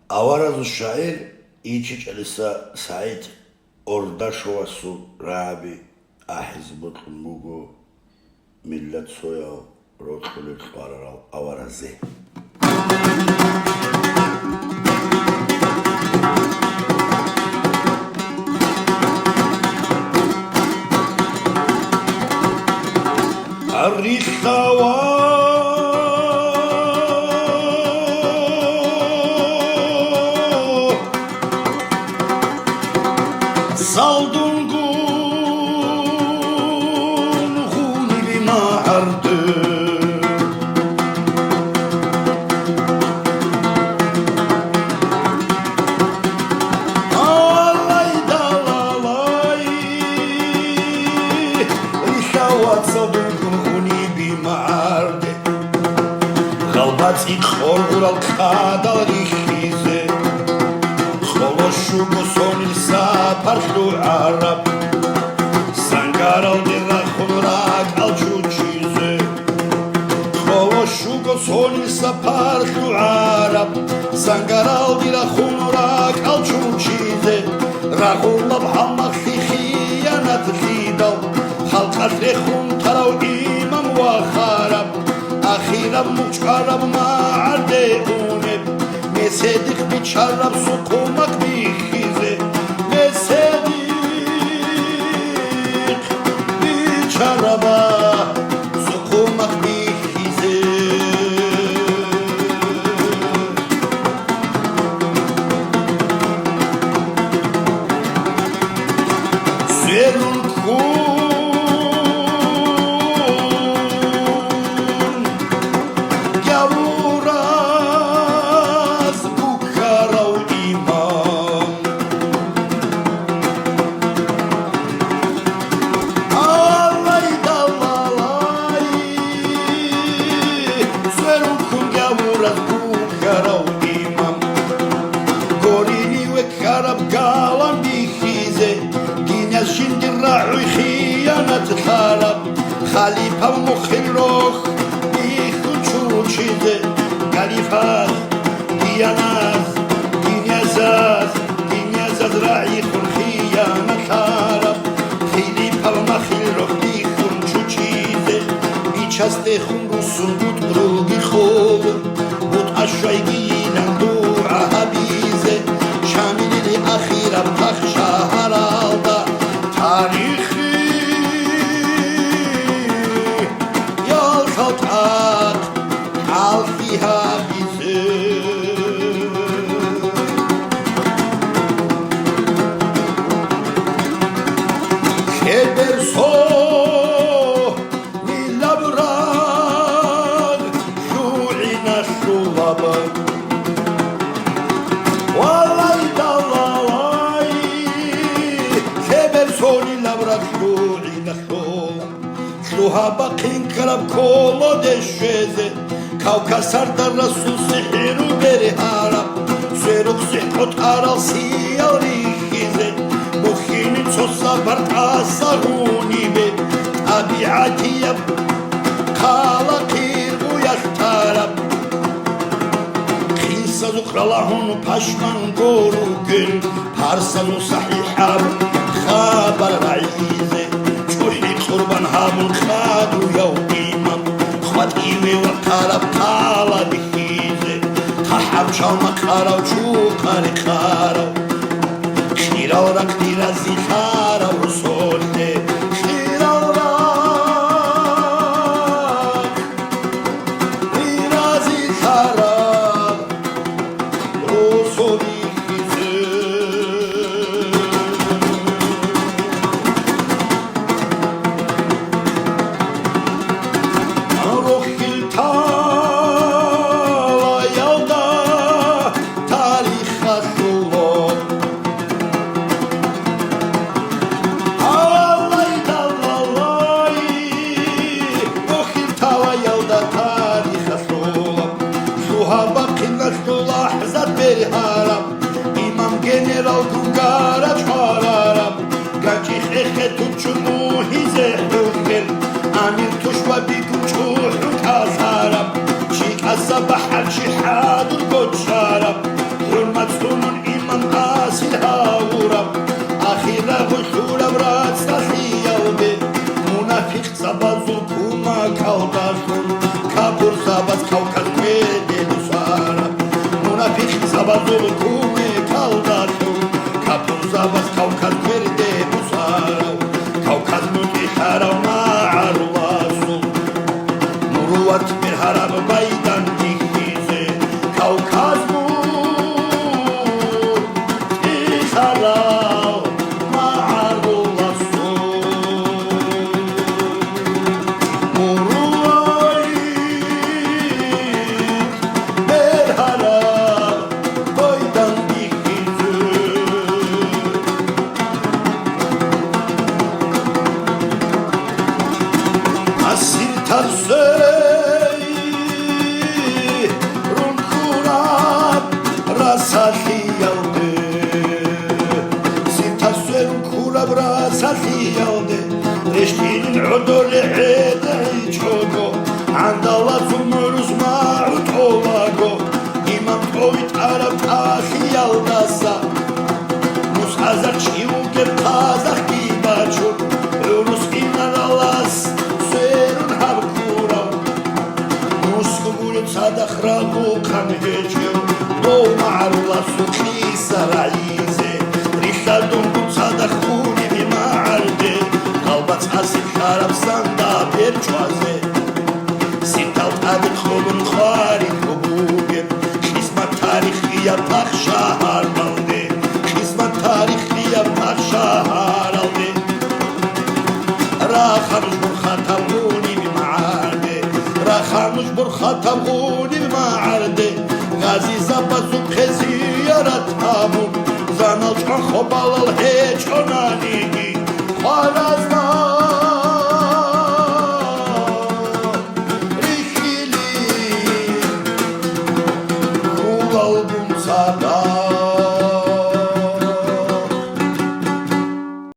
Avaraz şair İçiç Elisa Said Ordaşovasu Rabi Ahizbut Mugu Millet Soya Rotkulit Pararal Avarazi Arrihtava Saldun gun hunili ma'ardı Alay dalalay Rişavat saldun gun hunili ma'ardı Galbat ikhol ural kadal rihize Xoloşu sonil saparlu Arab Sangaral dira khunrak alçu çize Xoloşu sonil saparlu Arab Sangaral dira khunrak alçu çize Rahullab hammak fi khiyanat khidal Halkat rekhun tarav imam wa kharab Akhiram muçarab ma'arde uneb Mesedik biçarab sokulmak bihize Mesedik biçaraba sokulmak bihize Serul kun Gavuraz bukarav imam Alay dalalay Serul kun gavuraz bukarav imam Gorini ve karab galan bihize Ginyaz şimdi ra'uy khiyanat kharab Khalifa mukhilroh Çize Galifaz Diyanaz Dinyazaz Ra'i khun khiyanat kharab Khilipa makhilroh dikhun çu çize Biçaste khun rusun but grugi khol But aşay giyinan dua habize Şamilili akhirab takhşa haralda Tarihi Yal kaltak Al fiha bizi Keber so Nilabrar Şu'ina şulaba Valay dalalay Keber so Nilabrar Şu'ina şulaba Şluha bakın karab kolo deşeze Kavkasarda Rasul sihiru beri harap Seruk sihot aral siyal rihize Muhinin sosa bartasa hunibe Tabiati yap Kala kir uyaş tarap Khinsa zukralahun paşman goru gün Parsanu sahihab Khabar ra'ize Çuhi kurban hamun khadu yav imam Khatiwe wa karab kala bihize Khahab çalmak karav çukari karav Khirav rak dirazi karav rusolde Khirav rak dirazi karav rusoli khize İmam general Dungara çağırarım Gaci xexe tuçumu hize hürgel Amir tuşva bir güçü kasarım Çik asabah her şihadur koçarım Hürmet საბაზოლ კუმე ქალდათო კაპურზაბას კავკაზ ვერდე მუსარავ კავკაზ მუტიხარავ მაარვასო მურუათ მერჰარაბ ბაიდან დიხიზე კავკაზ მუტიხარავ მაარვასო მურუათ მერჰარაბ ბაიდან დიხიზე ასინთარზე რუნქურად რასახიალდე სინთარზე რუნქურად რასახიალდე რეშტინ ოდოლე ედაიჩოგო ანდალა ზუმრუს მაუტოვაგო იმამ ტოვით არაბ ახიალდასა მუს აზარ ჩიუგე ყაზახ გიბაჩო ევროს ინარალას صدخرابو خمجيو دو معرلاسو كيسا رئيزي ريخا دونكو صدخوني بمعرده قلبات عسل خراب سندا بيرجوازي سيتالت ادك خبن خاري خبوبيب خزمة تاريخية بخ شهر مالده خزمة تاريخية بخ شهر alde راخرج برخاتبوني بمعرده راخرج برخاتبوني بمعرده غازي زبازو خزيارت همون زنال چون خوبالال هیچ کنانیگی خوارزنا ریخیلی خوبال بون صدا